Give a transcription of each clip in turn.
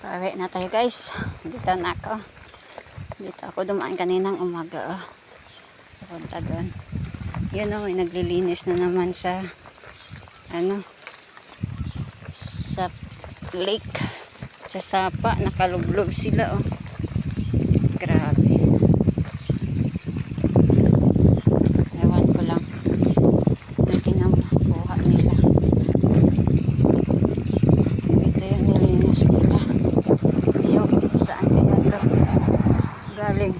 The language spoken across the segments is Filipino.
Pauwi na tayo guys. Dito na ako. Dito ako dumaan kaninang umaga. Punta doon. Yun o, may naglilinis na naman sa sa lake. Sa sapa. Nakalublob sila o. Grabe. Ewan ko lang. Na kinakuha nila. Ito yung nilinis nila. Saan kaya ito galing?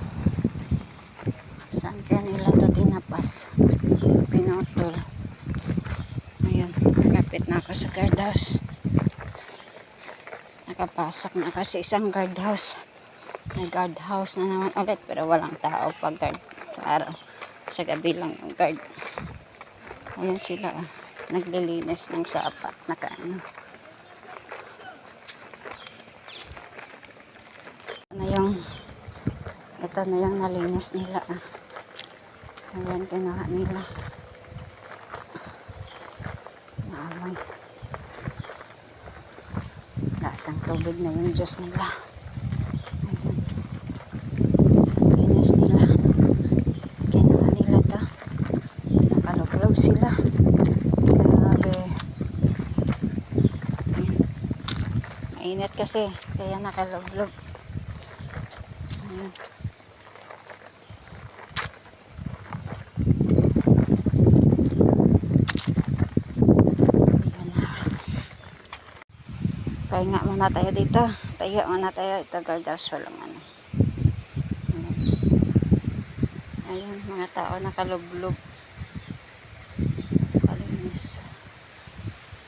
Saan kaya nila ito dinapas? Pinutol. Ayan, kapit na ako sa guardhouse. Nakapasok na kasi isang guardhouse. May guardhouse na naman ulit pero walang tao pag guard araw. Sa gabi lang yung guard. Ayan sila oh. Naglilinis ng sapa. Ito na yung nalinis nila. Ayan, kinuha nila. Maamoy. Lasang tubig na yung Diyos nila. Ayan. Linis nila. Kinuha nila ito. Nakalublob sila. Grabe. Ayan. Mainit kasi. Kaya nakalublob. Ayan. Pahinga muna tayo dito. Tayo muna tayo. Ito guardhouse walang ano. Ayun, mga tao nakalublob. Kalinis.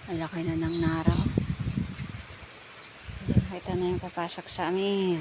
Malaki na ng naraw. Ito na yung papasok sa amin.